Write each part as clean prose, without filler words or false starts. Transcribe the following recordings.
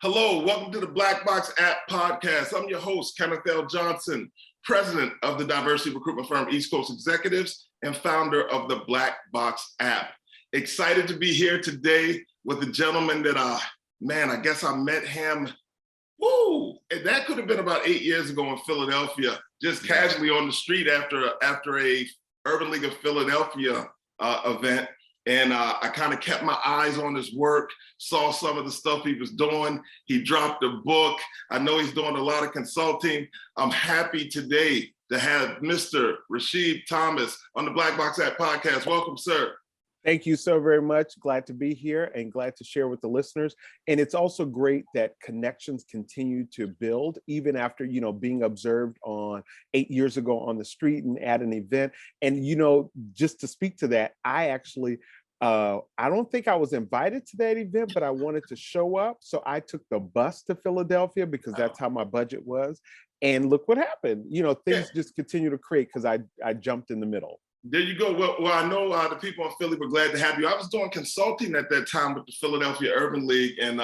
Hello, welcome to the Black Box App Podcast. I'm your host, Kenneth L. Johnson, president of the diversity recruitment firm East Coast Executives and founder of the Black Box App. Excited to be here today with a gentleman that, I guess I met him, that could have been about 8 years ago in Philadelphia, just casually on the street after a Urban League of Philadelphia event. And I kind of kept my eyes on his work, saw some of the stuff he was doing. He dropped a book. I know he's doing a lot of consulting. I'm happy today to have Mr. Rahshib Thomas on the Black Box App Podcast. Welcome, sir. Thank you so very much. Glad to be here and glad to share with the listeners. And it's also great that connections continue to build even after, being observed on 8 years ago on the street and at an event. And, just to speak to that, I actually, I don't think I was invited to that event, but I wanted to show up. So I took the bus to Philadelphia because that's how my budget was. And look what happened. Things just continue to create because I jumped in the middle. There you go. Well, I know the people in Philly were glad to have you. I was doing consulting at that time with the Philadelphia Urban League, and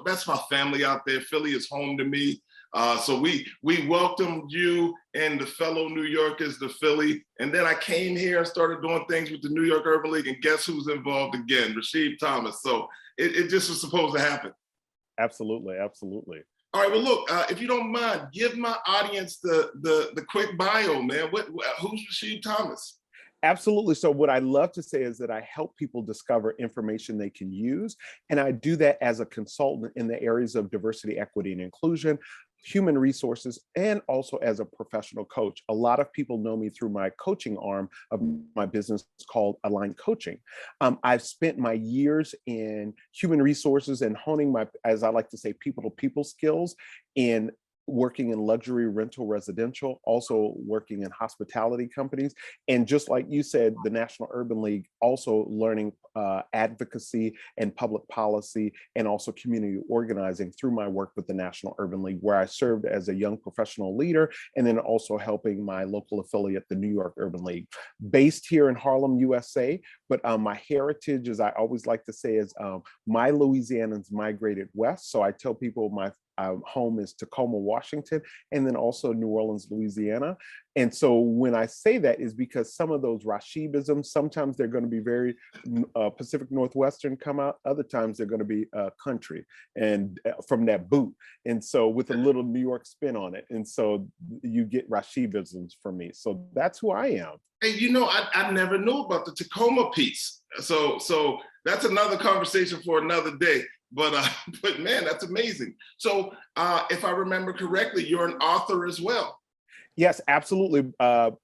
that's my family out there. Philly is home to me. So we welcomed you and the fellow New Yorkers to Philly, and then I came here and started doing things with the New York Urban League, and guess who's involved again? Rahshib Thomas. So it just was supposed to happen. Absolutely, absolutely. All right, well, look, if you don't mind, give my audience the quick bio, man. Who's Rahshib Thomas? Absolutely. So what I love to say is that I help people discover information they can use. And I do that as a consultant in the areas of diversity, equity, and inclusion, human resources, and also as a professional coach. A lot of people know me through my coaching arm of my business called Aligned Coaching. I've spent my years in human resources and honing my, as I like to say, people-to-people skills in working in luxury rental residential, also working in hospitality companies. And just like you said, the National Urban League, also learning advocacy and public policy and also community organizing through my work with the National Urban League, where I served as a young professional leader and then also helping my local affiliate, the New York Urban League. Based here in Harlem, USA, but my heritage, as I always like to say, is my Louisianans migrated west. So I tell people my home is Tacoma, Washington, and then also New Orleans, Louisiana. And so when I say that is because some of those Rahshibisms, sometimes they're going to be very Pacific Northwestern come out, other times they're going to be country and from that boot. And so with a little New York spin on it. And so you get Rahshibisms from me. So that's who I am. Hey, I never knew about the Tacoma piece. So that's another conversation for another day. But man, that's amazing. So if I remember correctly, you're an author as well. Yes, absolutely.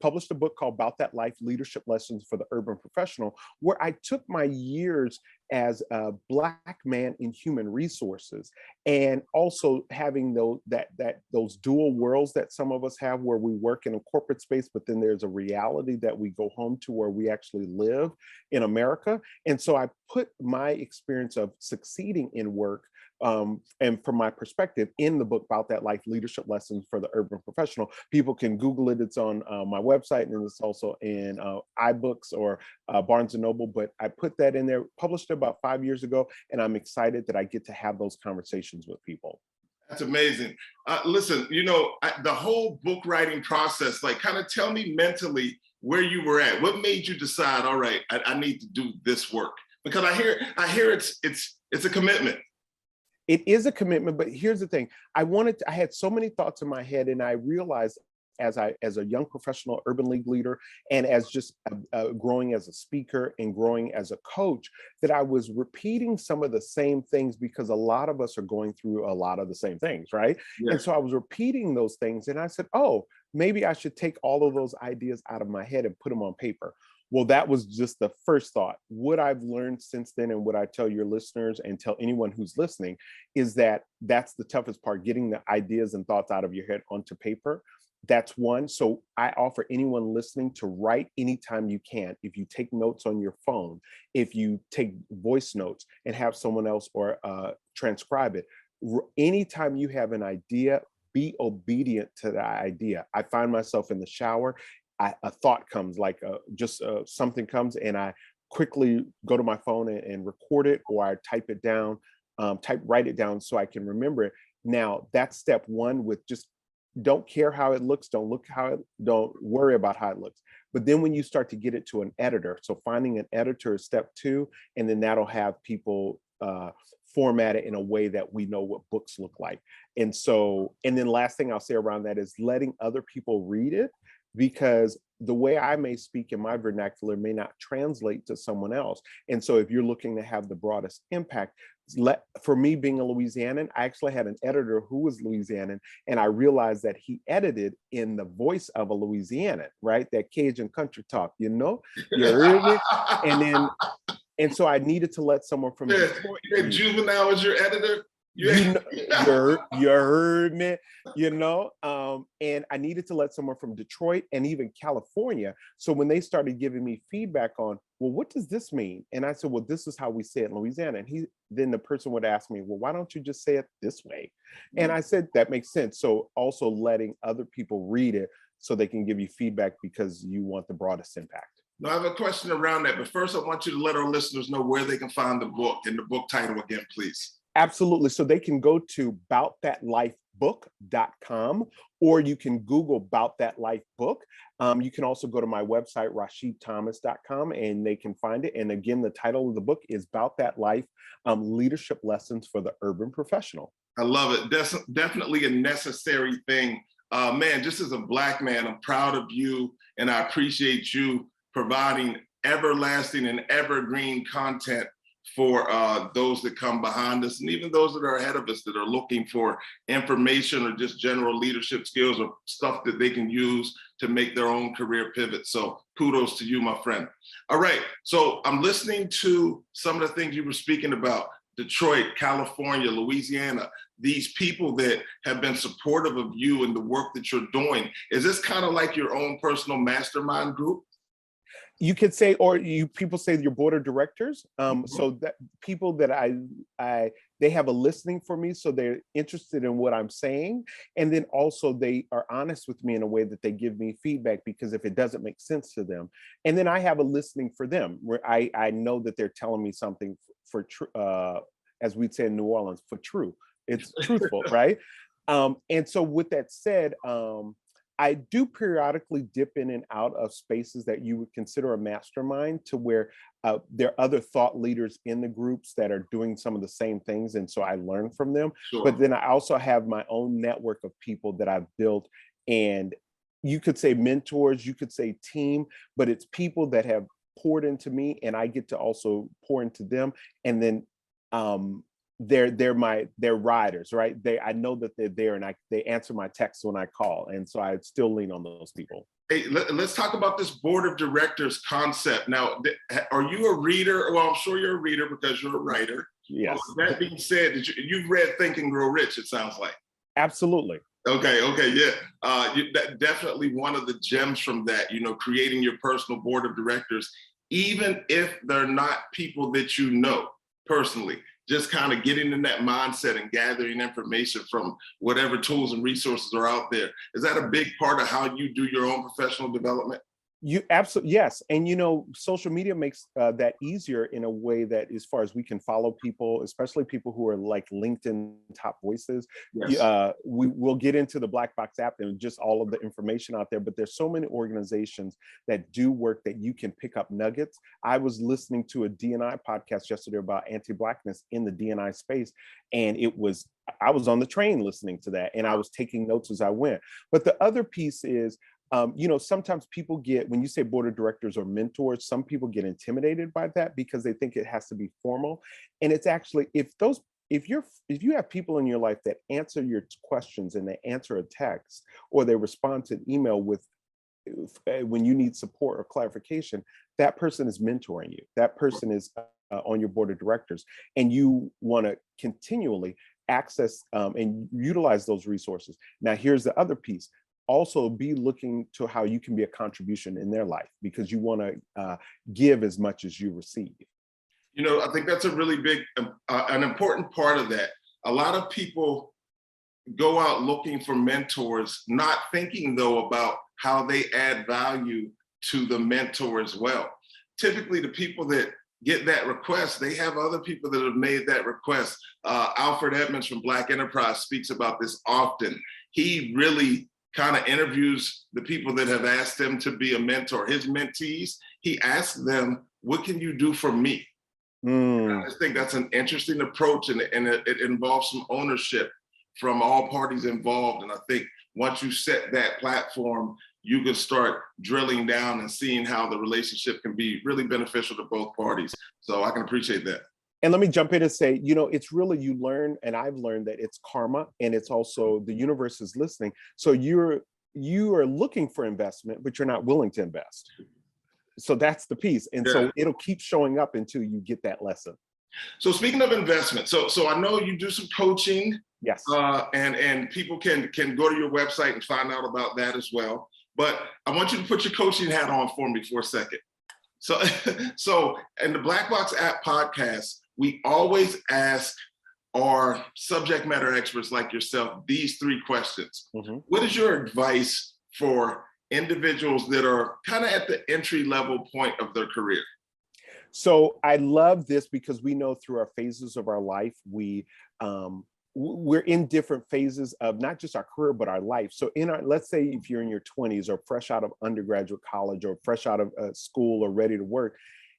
Published a book called About That Life, Leadership Lessons for the Urban Professional, where I took my years as a Black man in human resources and also having those dual worlds that some of us have where we work in a corporate space, but then there's a reality that we go home to where we actually live in America. And so I put my experience of succeeding in work and from my perspective in the book About That Life, Leadership Lessons for the Urban Professional. People can Google it. It's on my website and it's also in iBooks or Barnes & Noble, but I put that in there, published it about 5 years ago, and I'm excited that I get to have those conversations with people. That's amazing. Listen, the whole book writing process, kind of tell me mentally where you were at. What made you decide, all right, I need to do this work? Because I hear it's a commitment. It is a commitment, but here's the thing. I had so many thoughts in my head, and I realized as a young professional urban league leader and as just growing as a speaker and growing as a coach, that I was repeating some of the same things because a lot of us are going through a lot of the same things, right? Yeah. And so I was repeating those things and I said, oh, maybe I should take all of those ideas out of my head and put them on paper. Well, that was just the first thought. What I've learned since then and what I tell your listeners and tell anyone who's listening is that that's the toughest part, getting the ideas and thoughts out of your head onto paper. That's one. So I offer anyone listening to write anytime you can. If you take notes on your phone, if you take voice notes and have someone else or transcribe it, anytime you have an idea, be obedient to that idea. I find myself in the shower, a thought comes, something comes, and I quickly go to my phone and record it, or I type it down. write it down so I can remember it. Now that's step one with just don't care how it looks, don't worry about how it looks. But then when you start to get it to an editor, so finding an editor is step two, and then that'll have people format it in a way that we know what books look like. And then last thing I'll say around that is letting other people read it, because the way I may speak in my vernacular may not translate to someone else. And so if you're looking to have the broadest impact, for me being a Louisianan, I actually had an editor who was Louisianan, and I realized that he edited in the voice of a Louisianan, right? That Cajun country talk, you heard me? And so I needed to let someone from Detroit. Juvenile was your editor? You heard me, and I needed to let someone from Detroit and even California. So when they started giving me feedback on, well, what does this mean? And I said, well, this is how we say it in Louisiana. And then the person would ask me, well, why don't you just say it this way? And I said, that makes sense. So also letting other people read it so they can give you feedback because you want the broadest impact. Now, I have a question around that, but first I want you to let our listeners know where they can find the book and the book title again, please. Absolutely. So they can go to aboutthatlifebook.com, or you can Google About That Life Book. You can also go to my website, RahshibThomas.com, and they can find it. And again, the title of the book is About That Life, Leadership Lessons for the Urban Professional. I love it. That's definitely a necessary thing. Man, just as a Black man, I'm proud of you, and I appreciate you providing everlasting and evergreen content for those that come behind us, and even those that are ahead of us that are looking for information or just general leadership skills or stuff that they can use to make their own career pivot. So kudos to you, my friend. All right, so I'm listening to some of the things you were speaking about: Detroit, California, Louisiana, these people that have been supportive of you and the work that you're doing. Is this kind of like your own personal mastermind group? You could say, or people say your board of directors. So that people that they have a listening for me, so they're interested in what I'm saying, and then also they are honest with me in a way that they give me feedback, because if it doesn't make sense to them, and then I have a listening for them where I know that they're telling me something for true, as we'd say in New Orleans, for true. It's truthful, right? And so with that said, I do periodically dip in and out of spaces that you would consider a mastermind, to where there are other thought leaders in the groups that are doing some of the same things. And so I learn from them. Sure. But then I also have my own network of people that I've built, and you could say mentors, you could say team, but it's people that have poured into me, and I get to also pour into them. And then they're riders, right? I know that they're there, and they answer my texts when I call, and so I still lean on those people. Hey, let's talk about this board of directors concept. Now, are you a reader? Well, I'm sure you're a reader because you're a writer. Yes. That being said, you've read Think and Grow Rich, it sounds like. Absolutely. Okay, yeah. Definitely one of the gems from that, creating your personal board of directors, even if they're not people that you know personally. Just kind of getting in that mindset and gathering information from whatever tools and resources are out there. Is that a big part of how you do your own professional development? You absolutely, yes. And social media makes that easier in a way that, as far as we can follow people, especially people who are like LinkedIn top voices. Yes. We'll get into the Black Box app and just all of the information out there, but there's so many organizations that do work that you can pick up nuggets. I was listening to a D&I podcast yesterday about anti-Blackness in the D&I space, and I was on the train listening to that, and I was taking notes as I went. But the other piece is, sometimes people when you say board of directors or mentors, some people get intimidated by that because they think it has to be formal. And it's actually, if you have people in your life that answer your questions and they answer a text, or they respond to an email when you need support or clarification, that person is mentoring you. That person is on your board of directors, and you want to continually access and utilize those resources. Now, here's the other piece. Also be looking to how you can be a contribution in their life, because you want to give as much as you receive. I think that's a really big, an important part of that. A lot of people go out looking for mentors, not thinking though about how they add value to the mentor as well. Typically the people that get that request, they have other people that have made that request. Alfred Edmonds from Black Enterprise speaks about this often. He really kind of interviews the people that have asked him to be a mentor. His mentees, he asks them, what can you do for me? I just think that's an interesting approach, and it involves some ownership from all parties involved. And I think once you set that platform, you can start drilling down and seeing how the relationship can be really beneficial to both parties. So I can appreciate that. And let me jump in and say, it's really, you learn, and I've learned that it's karma, and it's also the universe is listening. So you are looking for investment, but you're not willing to invest. So that's the piece. And so it'll keep showing up until you get that lesson. So speaking of investment, so I know you do some coaching. Yes. And people can go to your website and find out about that as well. But I want you to put your coaching hat on for me for a second. So in the Black Box App podcast, we always ask our subject matter experts like yourself these three questions. Mm-hmm. What is your advice for individuals that are kind of at the entry level point of their career? So I love this because we know through our phases of our life, we're in different phases of not just our career, but our life. So let's say if you're in your 20s or fresh out of undergraduate college or fresh out of school or ready to work,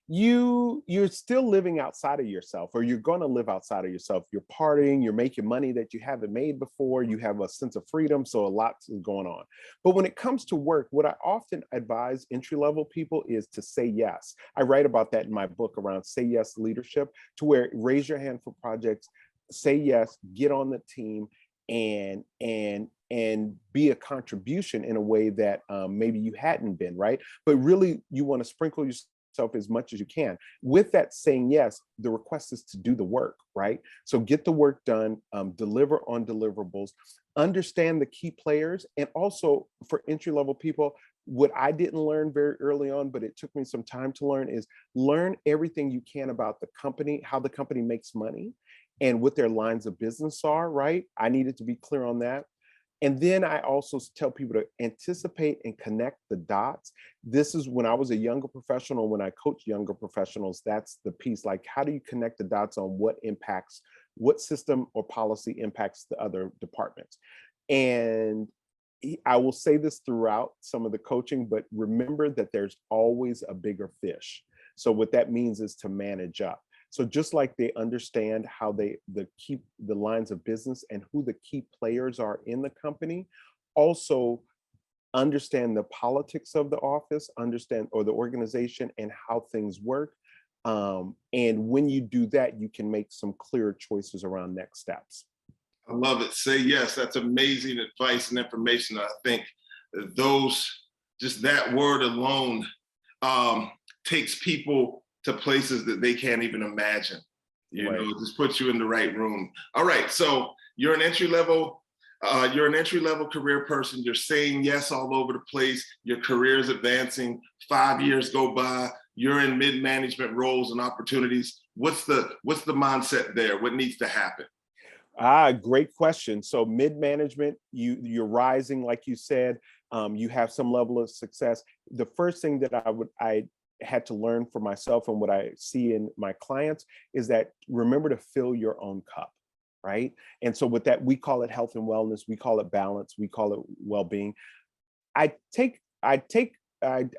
you're still living outside of yourself, or you're going to live outside of yourself. You're partying, you're making money that you haven't made before, you have a sense of freedom, so a lot is going on. But when it comes to work, what I often advise entry-level people is to say yes. I write about that in my book around Say Yes Leadership, to where raise your hand for projects, say yes, get on the team, and be a contribution in a way that maybe you hadn't been, right? But really, you want to sprinkle yourself as much as you can. With that saying yes, the request is to do the work, right? So get the work done, deliver on deliverables, understand the key players. And also for entry-level people, what I didn't learn very early on, but it took me some time to learn, is learn everything you can about the company, how the company makes money, and what their lines of business are, right? I needed to be clear on that. And then I also tell people to anticipate and connect the dots. This is when I was a younger professional, when I coach younger professionals, that's the piece. Like, how do you connect the dots on what system or policy impacts the other departments? And I will say this throughout some of the coaching, but remember that there's always a bigger fish. So what that means is to manage up. So just like they understand how keep the lines of business and who the key players are in the company, also understand the politics of the office, or the organization, and how things work. And when you do that, you can make some clear choices around next steps. I love it. Say yes. That's amazing advice and information. I think just that word alone takes people to places that they can't even imagine. It just puts you in the right room. All right, so you're an entry level career person. You're saying yes all over the place. Your career is advancing. 5 years go by. You're in mid-management roles and opportunities. What's the mindset there? What needs to happen? Great question. So mid-management, you're rising, like you said. You have some level of success. The first thing that I had to learn for myself, and what I see in my clients, is that remember to fill your own cup, right? And so with that, we call it health and wellness, we call it balance, we call it well-being. I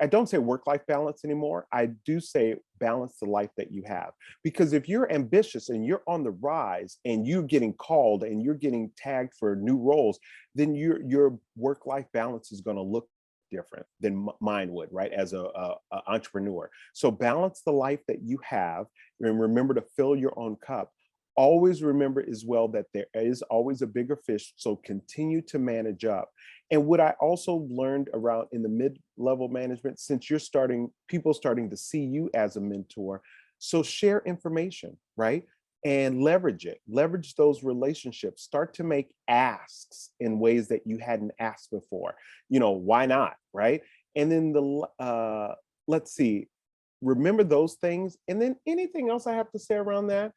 don't say work-life balance anymore. I do say balance the life that you have. Because if you're ambitious and you're on the rise and you're getting called and you're getting tagged for new roles, then your work-life balance is going to look different than mine would, right? As a entrepreneur. So balance the life that you have, and remember to fill your own cup. Always remember as well that there is always a bigger fish, so continue to manage up. And what I also learned around in the mid-level management, since people starting to see you as a mentor, so share information, right? And leverage it, leverage those relationships, start to make asks in ways that you hadn't asked before. Why not, right? And then let's see, remember those things. And then anything else I have to say around that,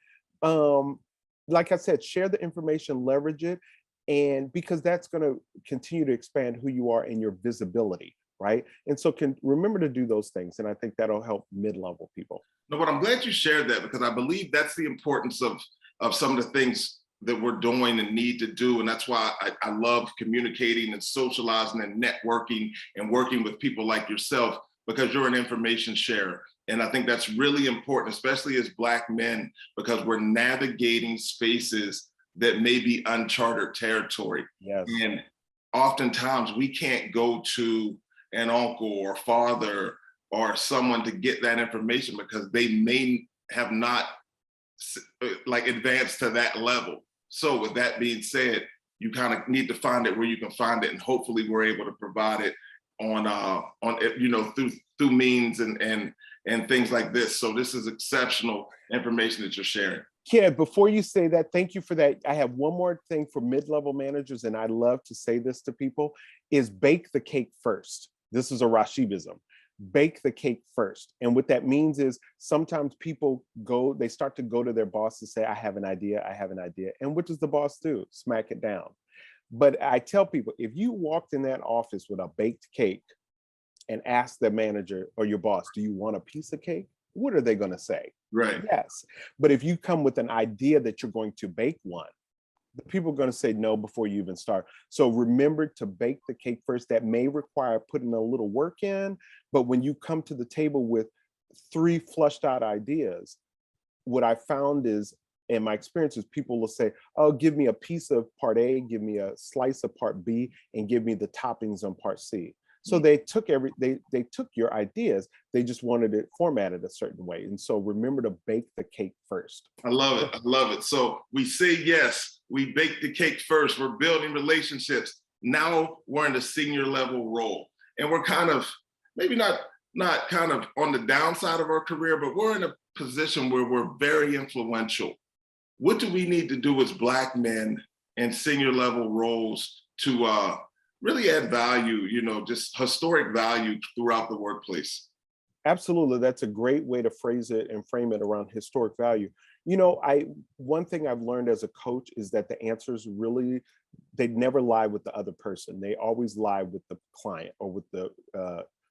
like I said, share the information, leverage it, and because that's going to continue to expand who you are and your visibility, right? And so can remember to do those things. And I think that'll help mid-level people. No, but I'm glad you shared that, because I believe that's the importance of some of the things that we're doing and need to do. And that's why I love communicating and socializing and networking and working with people like yourself, because you're an information sharer. And I think that's really important, especially as Black men, because we're navigating spaces that may be uncharted territory. Yes. And oftentimes we can't go to an uncle or father or someone to get that information because they may have not like advanced to that level. So with that being said, you kind of need to find it where you can find it, and hopefully we're able to provide it on through means and things like this. So this is exceptional information that you're sharing. Yeah, before you say that, thank you for that. I have one more thing for mid-level managers, and I love to say this to people, is bake the cake first. This is a Rahshibism. Bake the cake first. And what that means is sometimes people they start to go to their boss and say, I have an idea. And what does the boss do? Smack it down. But I tell people, if you walked in that office with a baked cake and asked the manager or your boss, do you want a piece of cake? What are they going to say? Right. Yes. But if you come with an idea that you're going to bake one, the people are going to say no before you even start. So remember to bake the cake first. That may require putting a little work in, but when you come to the table with 3 flushed out ideas, what I found is, in my experiences, people will say, oh, give me a piece of part A, give me a slice of part B, and give me the toppings on part C. So they took they took your ideas, they just wanted it formatted a certain way. And so remember to bake the cake first. I love it. I love it. So we say yes, we bake the cake first. We're building relationships. Now we're in the senior level role, and we're kind of maybe not kind of on the downside of our career, but we're in a position where we're very influential. What do we need to do as Black men in senior level roles to really add value, just historic value throughout the workplace? Absolutely. That's a great way to phrase it and frame it around historic value. One thing I've learned as a coach is that the answers really, they never lie with the other person. They always lie with the client or with the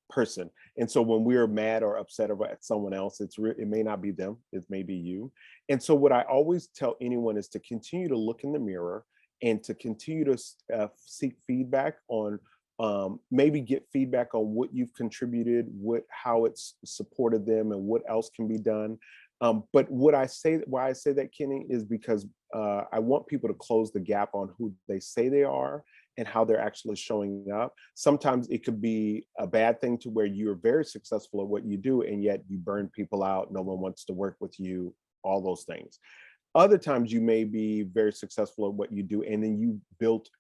person. And so when we're mad or upset at someone else, it may not be them, it may be you. And so what I always tell anyone is to continue to look in the mirror and to continue to seek feedback on, maybe get feedback on what you've contributed, how it's supported them, and what else can be done. But why I say that, Kenny, is because I want people to close the gap on who they say they are and how they're actually showing up. Sometimes it could be a bad thing to where you're very successful at what you do, and yet you burn people out, no one wants to work with you, all those things. Other times you may be very successful at what you do, and then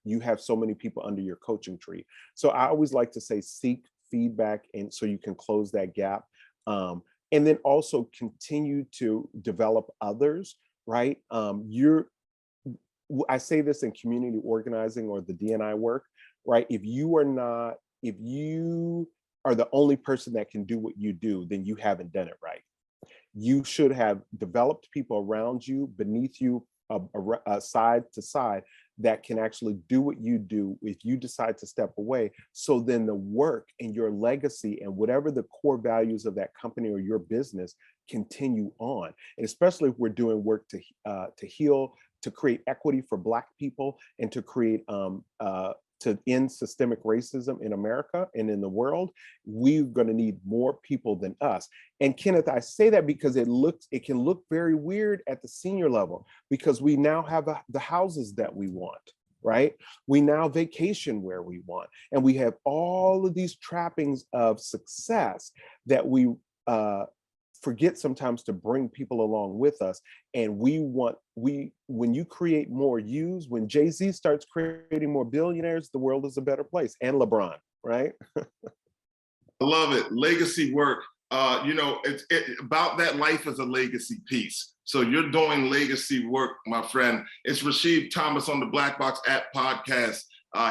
you have so many people under your coaching tree. So I always like to say, seek feedback, and so you can close that gap. And then also continue to develop others, right? I say this in community organizing or the D&I work, right? If you are the only person that can do what you do, then you haven't done it right. You should have developed people around you, beneath you, side to side, that can actually do what you do if you decide to step away. So then the work and your legacy and whatever the core values of that company or your business continue on. And especially if we're doing work to heal, to create equity for Black people, and to create to end systemic racism in America and in the world, we're going to need more people than us. And Kenneth, I say that because it can look very weird at the senior level, because we now have the houses that we want, right? We now vacation where we want, and we have all of these trappings of success that we forget sometimes to bring people along with us. And when you create more yous, when Jay-Z starts creating more billionaires, the world is a better place. And LeBron, right? I love it. Legacy work. It's about that life as a legacy piece. So you're doing legacy work, my friend. It's Rahshib Thomas on the Black Box App podcast,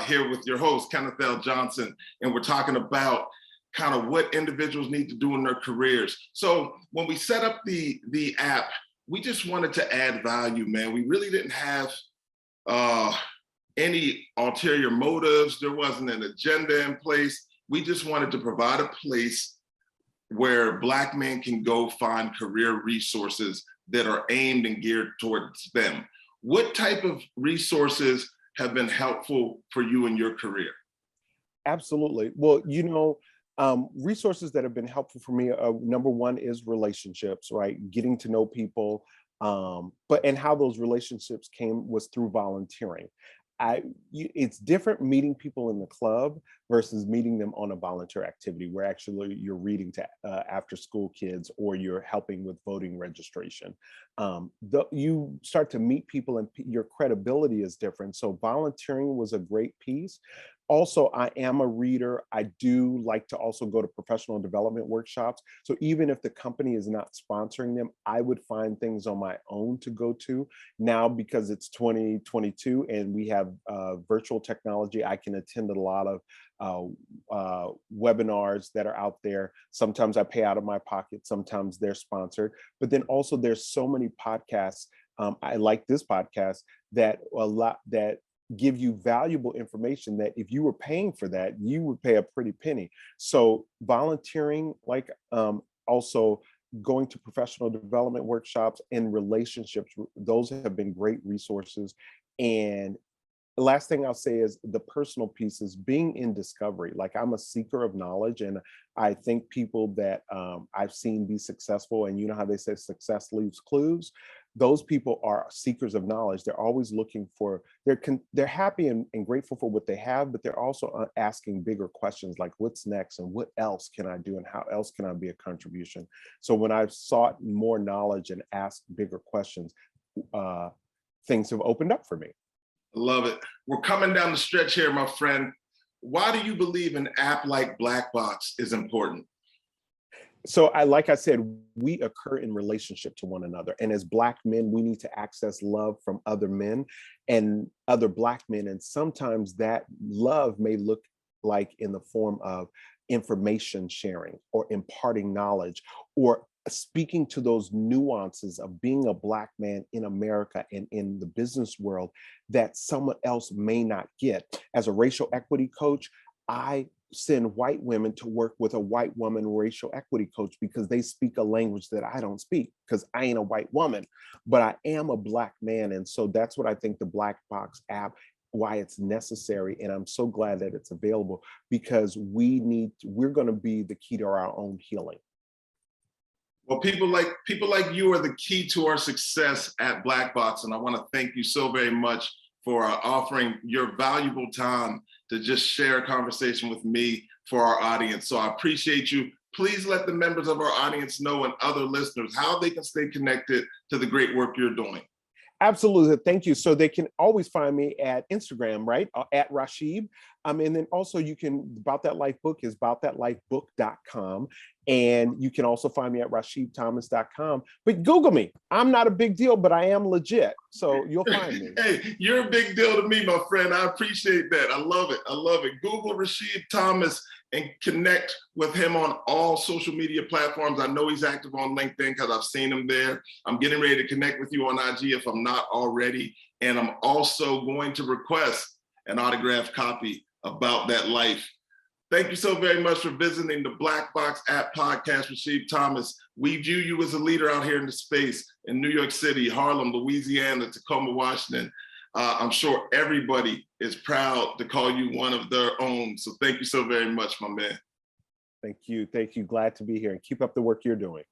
here with your host, Kenneth L. Johnson. And we're talking about kind of what individuals need to do in their careers. So when we set up the app, we just wanted to add value, man. We really didn't have any ulterior motives. There wasn't an agenda in place. we just wanted to provide a place where Black men can go find career resources that are aimed and geared towards them. What type of resources have been helpful for you in your career? Absolutely. Well, resources that have been helpful for me, number one is relationships, right? Getting to know people, and how those relationships came was through volunteering. It's different meeting people in the club versus meeting them on a volunteer activity where actually you're reading to after school kids or you're helping with voting registration. You start to meet people and your credibility is different. So volunteering was a great piece. Also, I am a reader. I do like to also go to professional development workshops. So even if the company is not sponsoring them, I would find things on my own to go to. Now, because it's 2022 and we have virtual technology, I can attend a lot of webinars that are out there. Sometimes I pay out of my pocket, sometimes they're sponsored. But then also there's so many podcasts. I like this podcast that give you valuable information that if you were paying for that, you would pay a pretty penny. So volunteering, also going to professional development workshops and relationships, those have been great resources. And the last thing I'll say is the personal piece is being in discovery. Like, I'm a seeker of knowledge, and I think people that I've seen be successful, and you know how they say success leaves clues, those people are seekers of knowledge. They're always looking for, they're happy and grateful for what they have, but they're also asking bigger questions like what's next and what else can I do and how else can I be a contribution? So when I've sought more knowledge and asked bigger questions, things have opened up for me. Love it. We're coming down the stretch here, my friend. Why do you believe an app like Blackbox is important? So like I said, we occur in relationship to one another. And as Black men, we need to access love from other men and other Black men. And sometimes that love may look like in the form of information sharing or imparting knowledge or speaking to those nuances of being a Black man in America and in the business world that someone else may not get. As a racial equity coach, I send white women to work with a white woman racial equity coach because they speak a language that I don't speak because I ain't a white woman, but I am a Black man. And so that's what I think the Blackbox app, why it's necessary. And I'm so glad that it's available because we're going to be the key to our own healing. Well, people like you are the key to our success at Blackbox. And I want to thank you so very much for offering your valuable time to just share a conversation with me for our audience. So I appreciate you. Please let the members of our audience know and other listeners how they can stay connected to the great work you're doing. Absolutely. Thank you. So they can always find me at Instagram, right? At Rahshib. And then also you can, About That Life book is aboutthatlifebook.com. And you can also find me at RahshibThomas.com. But Google me. I'm not a big deal, but I am legit. So you'll find me. Hey, you're a big deal to me, my friend. I appreciate that. I love it. I love it. Google Rahshib Thomas and connect with him on all social media platforms. I know he's active on LinkedIn because I've seen him there. I'm getting ready to connect with you on IG if I'm not already. And I'm also going to request an autographed copy About That Life. Thank you so very much for visiting the Blackbox app podcast, Rahshib Thomas. We view you as a leader out here in the space in New York City, Harlem, Louisiana, Tacoma, Washington. I'm sure everybody is proud to call you one of their own. So thank you so very much, my man. Thank you. Thank you. Glad to be here and keep up the work you're doing.